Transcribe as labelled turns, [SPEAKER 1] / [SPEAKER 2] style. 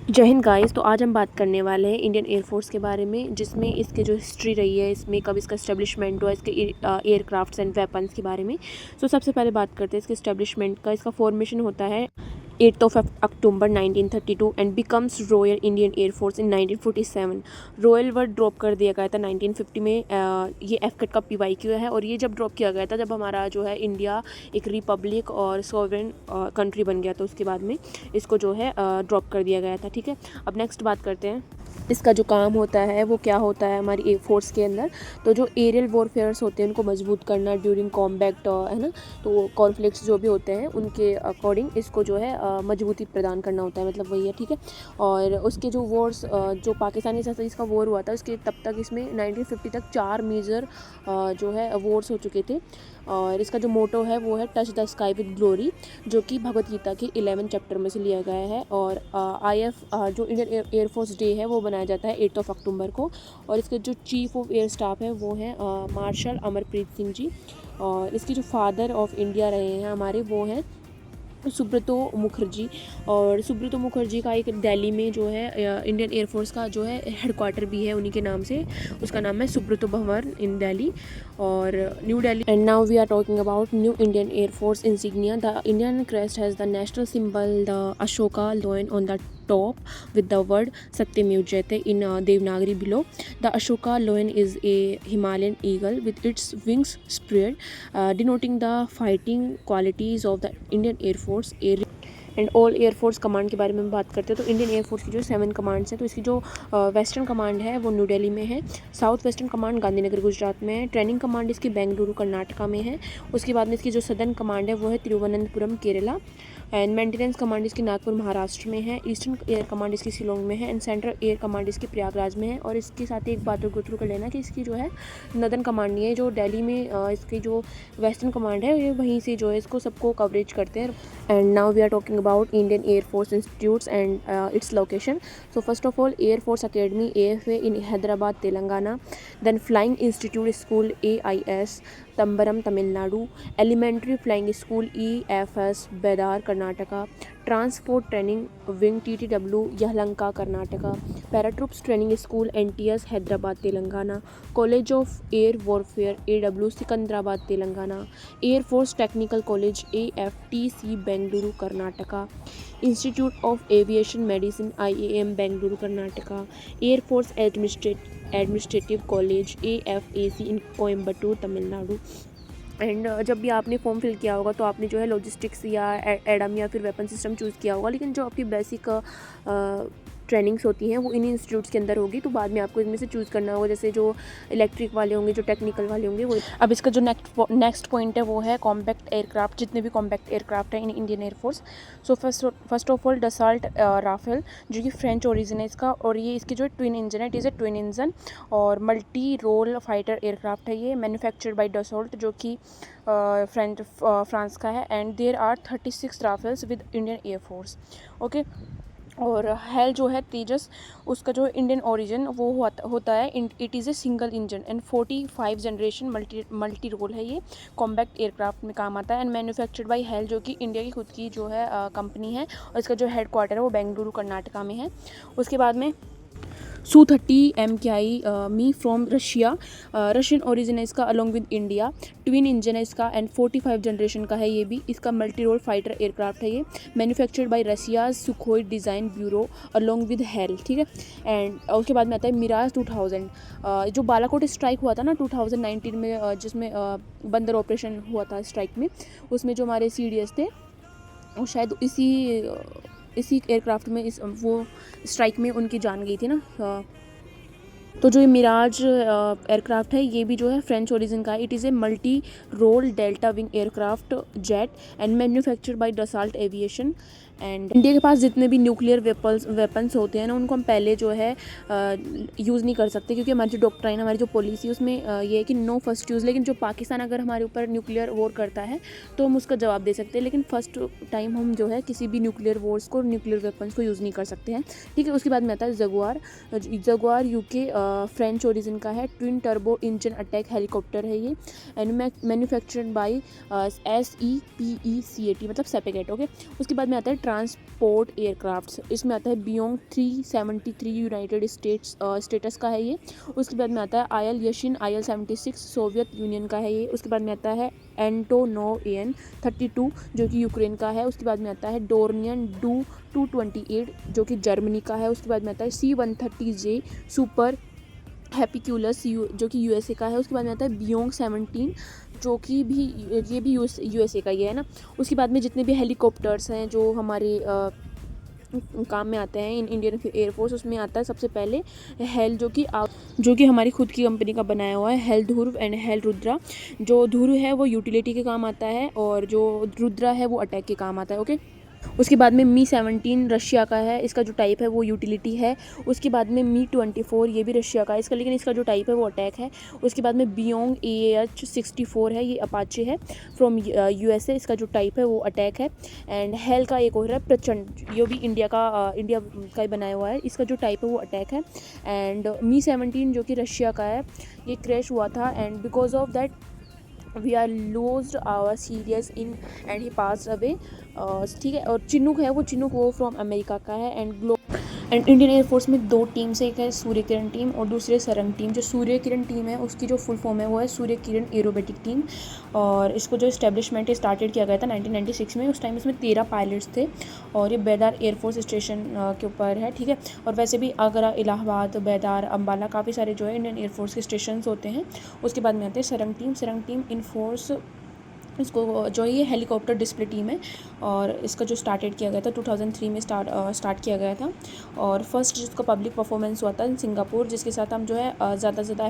[SPEAKER 1] जय हिंद गाइस। तो आज हम बात करने वाले हैं इंडियन एयरफोर्स के बारे में, जिसमें इसके जो हिस्ट्री रही है, इसमें कब इसका इस्टेब्लिशमेंट हुआ, इसके एयरक्राफ्ट्स एंड वेपन्स के बारे में। सबसे पहले बात करते हैं इसके इस्टेब्लिशमेंट का। इसका फॉर्मेशन होता है 8 of October 1932 and becomes royal Indian air force in 1947। Royal word drop कर दिया गया था 1950 में। ये एफकेट का PYQ है, और ये जब ड्रॉप किया गया था जब हमारा जो है इंडिया एक रिपब्लिक और सॉवरेन कंट्री बन गया, तो उसके बाद में इसको जो है ड्रॉप कर दिया गया था। ठीक है, अब नेक्स्ट बात करते हैं इसका जो काम होता है वो क्या होता है हमारी एयर फोर्स के अंदर। तो जो एरियल वॉरफेयर्स होते हैं उनको मजबूत करना ड्यूरिंग कॉम्बैट, है ना, तो कॉन्फ्लिक्ट्स जो भी होते हैं उनके अकॉर्डिंग इसको जो है मजबूती प्रदान करना होता है, मतलब वही है। ठीक है, और उसके जो वॉर्स, जो पाकिस्तानी साथ इसका वॉर हुआ था उसके तब तक इसमें 1950 तक 4 मेजर जो है वॉर्स हो चुके थे। और इसका जो मोटो है वो है touch the sky with glory, जो कि भगवत गीता के 11 चैप्टर में से लिया गया है। और जो इंडियन एयरफोर्स डे है वो बनाया जाता है 8 ऑफ अक्टूबर को। और इसके जो चीफ ऑफ एयर स्टाफ है वो है मार्शल अमरप्रीत सिंह जी। और इसके जो फादर ऑफ इंडिया रहे हैं हमारे वो हैं सुब्रतो मुखर्जी। और सुब्रतो मुखर्जी का एक दिल्ली में जो है इंडियन एयरफोर्स का जो है हेडक्वार्टर भी है उन्हीं के नाम से, उसका नाम है सुब्रतो भवन इन दिल्ली और new Delhi. And now we are talking about new Indian air force insignia. The Indian crest has the national symbol the Ashoka lion on the top with the word Satyameva Jayate in Devanagari below. The Ashoka lion is a Himalayan eagle with its wings spread, denoting the fighting qualities of the Indian Air Force. Air and all air force command के बारे में बात करते हैं तो Indian air force की जो 7 commands हैं, तो इसकी जो वेस्टर्न कमांड है वो न्यू दिल्ली में है। South western command Gandhinagar Gujarat में है। ट्रेनिंग कमांड इसकी बेंगलुरु कर्नाटका में है। उसके बाद में इसकी जो सदर्न कमांड है वो है Thiruvananthapuram Kerala. And maintenance command इसकी नागपुर महाराष्ट्र में है। ईस्टर्न एयर कमांड इसकी शिलोंग में है। एंड सेंट्रल एयर कमांड इसकी प्रयागराज में है। और इसके साथ एक बात गो थ्रू कर लेना कि इसकी जो है नदर्न कमांड नहीं है, जो दिल्ली में इसकी जो वेस्टर्न कमांड है ये वहीं से जो है इसको सबको कवरेज करते हैं। And now we are talking about Indian Air Force Institutes and its location. So first of all, Air Force Academy AFA in Hyderabad, Telangana. Then Flying Institute School AIS, Tambaram, Tamil Nadu. Elementary Flying School EFS, Bedar, Karnataka. Transport Training Wing TTW, Yelahanka, Karnataka. Paratroops Training School NTS, Hyderabad, Telangana. College of Air Warfare AW, Sikandrabad, Telangana. Air Force Technical College AFTC, Bengaluru, Karnataka. Institute of Aviation Medicine IAM, Bengaluru, Karnataka. Air Force Administrative College AFAC in Coimbatore, Tamil Nadu. And जब भी आपने form fill किया होगा तो आपने जो है logistics या एडम या फिर वेपन सिस्टम चूज़ किया होगा, लेकिन जो आपकी बेसिक ट्रेनिंग्स होती हैं वो इन इंस्टीट्यूट्स के अंदर होगी। तो बाद में आपको इनमें से चूज़ करना होगा, जैसे जो इलेक्ट्रिक वाले होंगे, जो टेक्निकल वाले होंगे वो। अब इसका जो नेक्स्ट पॉइंट है वो है कॉम्पैक्ट एयरक्राफ्ट, जितने भी कॉम्पैक्ट एयरक्राफ्ट हैं in Indian air force. So first of all Dassault Rafale, जो कि फ्रेंच ओरिजिन है इसका, और ये इसकी जो ट्विन इंजन है, it is A twin engine और मल्टी रोल फाइटर एयरक्राफ्ट है। ये मैन्युफैक्चर्ड बाय डसॉल्ट, जो कि फ्रांस का है। And there are 36 Rafales with Indian air force. Okay, और हेल जो है तेजस, उसका जो इंडियन ओरिजिन वो होता है, it is a single engine and 45 generation multi role है। ये कॉम्पैक्ट एयरक्राफ्ट में काम आता है। एंड मैन्युफैक्चर्ड बाय हेल, जो कि इंडिया की खुद की जो है कंपनी है, और इसका जो हेडक्वार्टर है वो बेंगलुरु कर्नाटका में है। उसके बाद में Su-30 MKI me from Russia, Russian origin है इसका along with India. Twin engine है इसका एंड 45 जनरेशन का है ये भी। इसका मल्टी रोल फाइटर एयरक्राफ्ट है ये। Manufactured by Russia Sukhoi design bureau along with hello. ठीक है, एंड उसके बाद में आता है मिराज 2000, जो बालाकोट स्ट्राइक हुआ था ना 2019 में, जिसमें बंदर ऑपरेशन हुआ था स्ट्राइक में, उसमें जो हमारे CDS थे वो शायद इसी एयरक्राफ्ट में वो स्ट्राइक में उनकी जान गई थी ना। तो जो ये मिराज एयरक्राफ्ट है ये भी जो है फ्रेंच ओरिजिन का है। It is a multi role delta wing aircraft jet and manufactured by Dassault aviation. And India के पास जितने भी न्यूक्लियर वेपन्स होते हैं ना उनको हम पहले जो है यूज़ नहीं कर सकते, क्योंकि हमारी जो डॉक्ट्राइन, हमारी जो पॉलिसी उसमें ये है कि नो फर्स्ट यूज़। लेकिन जो पाकिस्तान अगर हमारे ऊपर न्यूक्लियर वॉर करता है तो हम उसका जवाब दे सकते हैं, लेकिन फर्स्ट टाइम हम जो है किसी भी न्यूक्लियर वॉर्स को, न्यूक्लियर वेपन्स को यूज़ नहीं कर सकते हैं। ठीक है, उसके बाद में आता है जगुआर UK फ्रेंच ओरिजिन का है। Twin turbo engine attack helicopter है ये। एंड मैन्युफैक्चर्ड बाय SEPECAT, मतलब सेपेकेट। ओके, उसके बाद में आता है ट्रांसपोर्ट एयरक्राफ्ट्स, इसमें आता है बियोंग 373 यूनाइटेड स्टेट्स का है ये। उसके बाद में आता है oil Yashin IL-76 Soviet union का है ये। उसके बाद में आता है एंटोनोव AN-32 जो कि यूक्रेन का है। उसके बाद में आता है डोर्नियन डू 228 जो कि जर्मनी का है। उसके बाद में आता है C-130J सुपर हैप्पिक्यूलस जो कि USA का है। उसके बाद में आता है बियोंग 17 जो कि भी ये भी USA का ही है ना। उसके बाद में जितने भी हेलीकॉप्टर्स हैं जो हमारे काम में आते हैं इन इंडियन एयरफोर्स, उसमें आता है सबसे पहले हेल जो कि हमारी खुद की कंपनी का बनाया हुआ है, hello Dhruv and hell Rudra. जो ध्रुव है वो यूटिलिटी के काम आता है और जो रुद्रा है वो अटैक के काम आता है। ओके। उसके बाद में Mi-17 रशिया का है, इसका जो टाइप है वो यूटिलिटी है। उसके बाद में Mi-24 ये भी रशिया का है इसका, लेकिन इसका जो टाइप है वो अटैक है। उसके बाद में बियोंग AH-64 है, ये अपाचे है फ्रॉम USA, इसका जो टाइप है वो अटैक है। एंड हेल का एक और है प्रचंड, ये भी इंडिया का ही बनाया हुआ है, इसका जो टाइप है वो अटैक है। एंड Mi-17 जो कि रशिया का है, ये क्रैश हुआ था and because of that we are lost our serious in and he pass away. ठीक है। और चिनूक है, वो चिनूक वो फ्रॉम अमेरिका का है। एंड इंडियन एयरफोर्स में दो टीम्स है, एक है सूर्य किरण टीम और दूसरी सरंग टीम। जो सूर्य किरण टीम है उसकी जो फुल फॉर्म है वो है सूर्य किरण एरोबेटिक टीम। और इसको जो इस्टेब्लिशमेंट स्टार्टेड किया गया था 1996 में। उस टाइम इसमें 13 पायलट्स थे और ये बेदार एयरफोर्स स्टेशन के ऊपर है। ठीक है। और वैसे भी आगरा, इलाहाबाद, बेदार, अम्बाला काफ़ी सारे जो है इंडियन एयरफोर्स के स्टेशन होते हैं। उसके बाद में आते हैं सरंग टीम इन फोर्स, इसको जो ये हेलीकॉप्टर डिस्प्ले टीम है और इसका जो स्टार्टेड किया गया था 2003 में स्टार्ट किया गया था। और फर्स्ट जिसका पब्लिक परफॉर्मेंस हुआ था सिंगापुर, जिसके साथ हम जो है ज़्यादा से ज़्यादा